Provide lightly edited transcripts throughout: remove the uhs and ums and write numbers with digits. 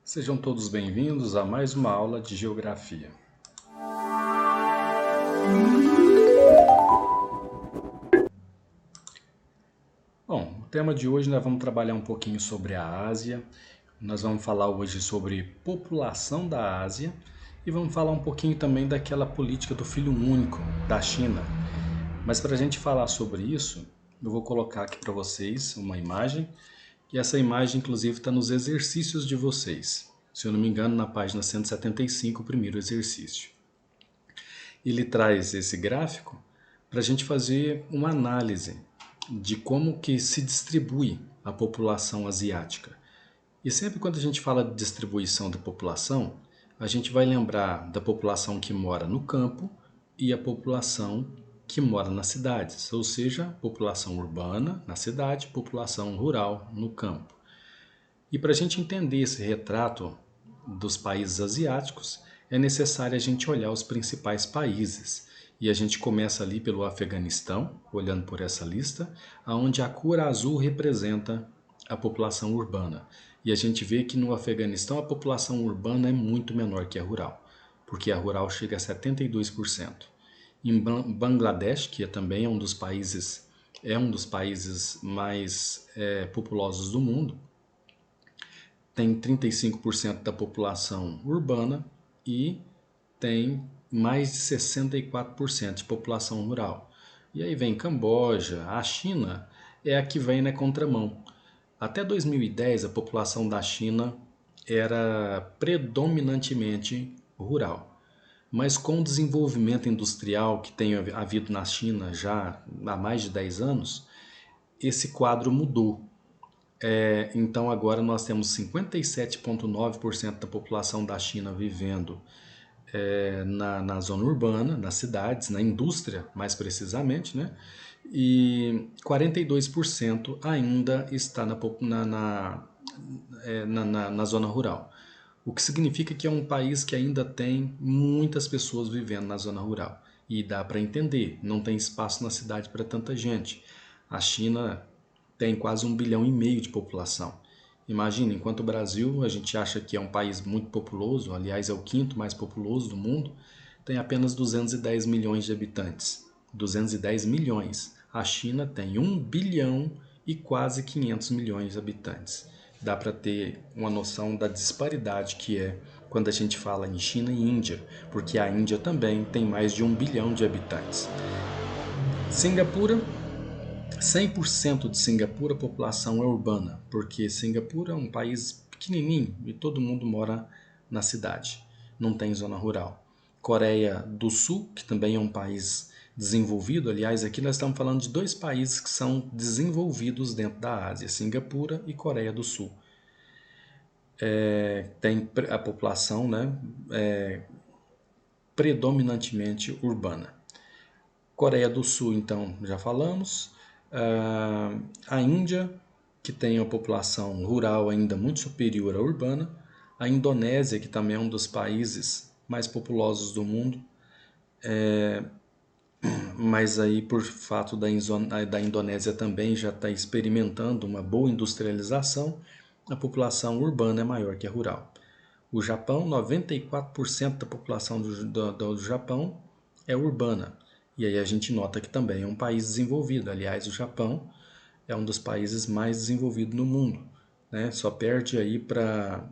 Sejam todos bem-vindos a mais uma aula de Geografia. Bom, o tema de hoje nós vamos trabalhar um pouquinho sobre a Ásia, nós vamos falar hoje sobre população da Ásia e vamos falar um pouquinho também daquela política do filho único da China. Mas para a gente falar sobre isso, eu vou colocar aqui para vocês uma imagem, e essa imagem inclusive está nos exercícios de vocês. Se eu não me engano, na página 175, o primeiro exercício. Ele traz esse gráfico para a gente fazer uma análise de como que se distribui a população asiática. E sempre quando a gente fala de distribuição da população, a gente vai lembrar da população que mora no campo e a população que mora nas cidades, ou seja, população urbana na cidade, população rural no campo. E para a gente entender esse retrato dos países asiáticos, é necessário a gente olhar os principais países. E a gente começa ali pelo Afeganistão, olhando por essa lista, onde a cor azul representa a população urbana. E a gente vê que no Afeganistão a população urbana é muito menor que a rural, porque a rural chega a 72%. Em Bangladesh, que também é um dos países mais populosos do mundo, tem 35% da população urbana e tem mais de 64% de população rural. E aí vem Camboja, a China é a que vem na contramão. Até 2010 a população da China era predominantemente rural. Mas com o desenvolvimento industrial que tem havido na China já há mais de 10 anos, esse quadro mudou. Então agora nós temos 57,9% da população da China vivendo na zona urbana, nas cidades, na indústria mais precisamente, né? E 42% ainda está na zona rural. O que significa que é um país que ainda tem muitas pessoas vivendo na zona rural. E dá para entender, não tem espaço na cidade para tanta gente. A China tem quase 1,5 bilhão de população. Imagina, enquanto o Brasil, a gente acha que é um país muito populoso, aliás é o quinto mais populoso do mundo, tem apenas 210 milhões de habitantes. 210 milhões. A China tem 1 bilhão e quase 500 milhões de habitantes. Dá para ter uma noção da disparidade que é quando a gente fala em China e Índia, porque a Índia também tem mais de 1 bilhão de habitantes. Singapura, 100% de Singapura a população é urbana, porque Singapura é um país pequenininho e todo mundo mora na cidade, não tem zona rural. Coreia do Sul, que também é um país desenvolvido, aliás, aqui nós estamos falando de dois países que são desenvolvidos dentro da Ásia, Singapura e Coreia do Sul. Tem a população, né, predominantemente urbana. Coreia do Sul, então, já falamos. A Índia, que tem uma população rural ainda muito superior à urbana. A Indonésia, que também é um dos países mais populosos do mundo, mas aí por fato da Indonésia também já está experimentando uma boa industrialização, a população urbana é maior que a rural. O Japão, 94% da população do Japão é urbana. E aí a gente nota que também é um país desenvolvido. Aliás, o Japão é um dos países mais desenvolvidos no mundo, né? Só perde aí para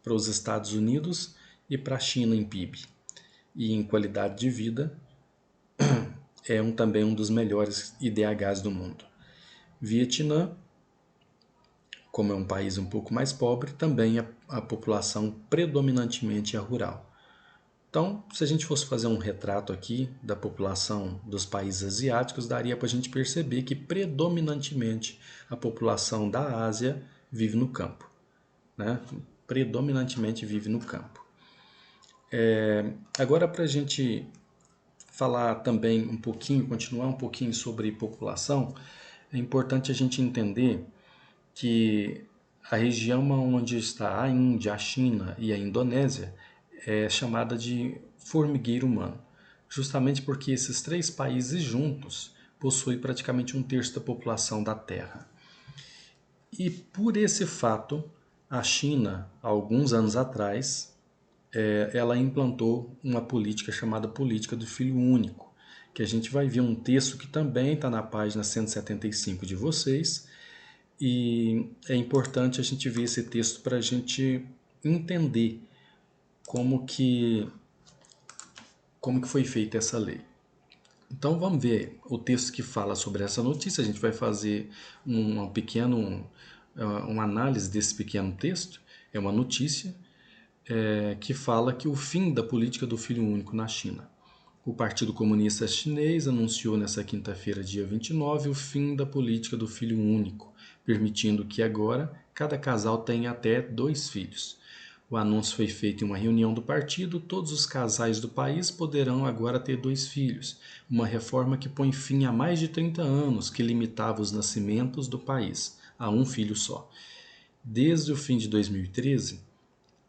os Estados Unidos e para a China em PIB. E em qualidade de vida é também um dos melhores IDHs do mundo. Vietnã, como é um país um pouco mais pobre, também a população predominantemente é rural. Então, se a gente fosse fazer um retrato aqui da população dos países asiáticos, daria para a gente perceber que predominantemente a população da Ásia vive no campo, né? Predominantemente vive no campo. Agora, para a gente falar também um pouquinho, continuar um pouquinho sobre população, é importante a gente entender que a região onde está a Índia, a China e a Indonésia é chamada de formigueiro humano, justamente porque esses três países juntos possuem praticamente 1/3 da população da Terra. E por esse fato, A China, há alguns anos atrás, ela implantou uma política chamada política do filho único, que a gente vai ver um texto que também está na página 175 de vocês, e é importante a gente ver esse texto para a gente entender como que, como que foi feita essa lei. Então vamos ver o texto que fala sobre essa notícia. A gente vai fazer uma análise desse pequeno texto. É uma notícia que fala que o fim da política do filho único na China. O Partido Comunista Chinês anunciou nesta quinta-feira, dia 29, o fim da política do filho único, permitindo que agora cada casal tenha até 2 filhos. O anúncio foi feito em uma reunião do partido. Todos os casais do país poderão agora ter 2 filhos, uma reforma que põe fim a mais de 30 anos que limitava os nascimentos do país a um filho só. Desde o fim de 2013,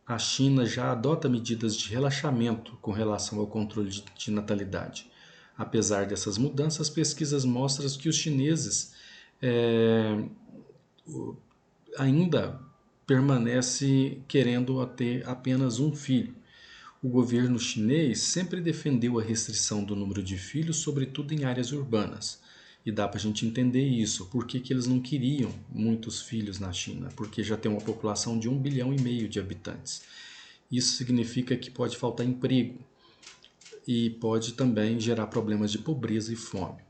a China já adota medidas de relaxamento com relação ao controle de natalidade. Apesar dessas mudanças, pesquisas mostram que os chineses ainda permanecem querendo ter apenas um filho. O governo chinês sempre defendeu a restrição do número de filhos, sobretudo em áreas urbanas. E dá para a gente entender isso, por que eles não queriam muitos filhos na China, porque já tem uma população de 1,5 bilhão de habitantes. Isso significa que pode faltar emprego e pode também gerar problemas de pobreza e fome.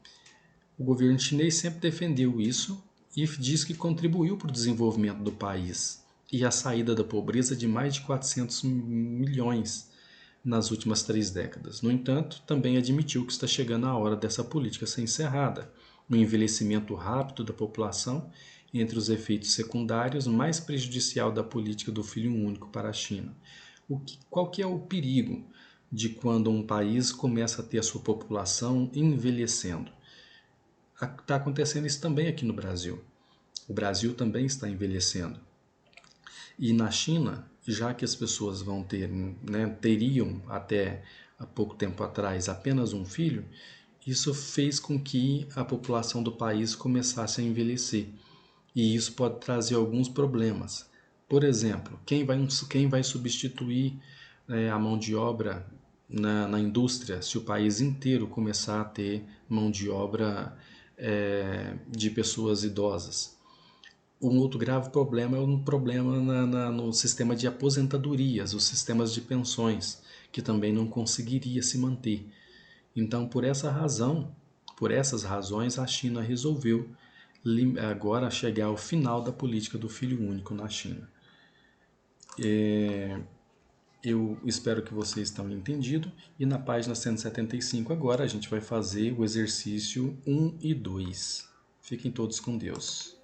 O governo chinês sempre defendeu isso e diz que contribuiu para o desenvolvimento do país e a saída da pobreza de mais de 400 milhões nas últimas 3 décadas. No entanto, também admitiu que está chegando a hora dessa política ser encerrada. O envelhecimento rápido da população, entre os efeitos secundários mais prejudicial da política do filho único para a China. Qual que é o perigo de quando um país começa a ter a sua população envelhecendo? Está acontecendo isso também aqui no Brasil. O Brasil também está envelhecendo. E na China, já que as pessoas vão ter, teriam até há pouco tempo atrás apenas um filho, isso fez com que a população do país começasse a envelhecer. E isso pode trazer alguns problemas. Por exemplo, quem vai substituir a mão de obra na indústria se o país inteiro começar a ter mão de obra de pessoas idosas? Um outro grave problema é um problema no sistema de aposentadorias, os sistemas de pensões, que também não conseguiria se manter. Então, por essas razões, a China resolveu agora chegar ao final da política do filho único na China. Eu espero que vocês tenham entendido, e na página 175 agora a gente vai fazer o exercício 1 e 2. Fiquem todos com Deus.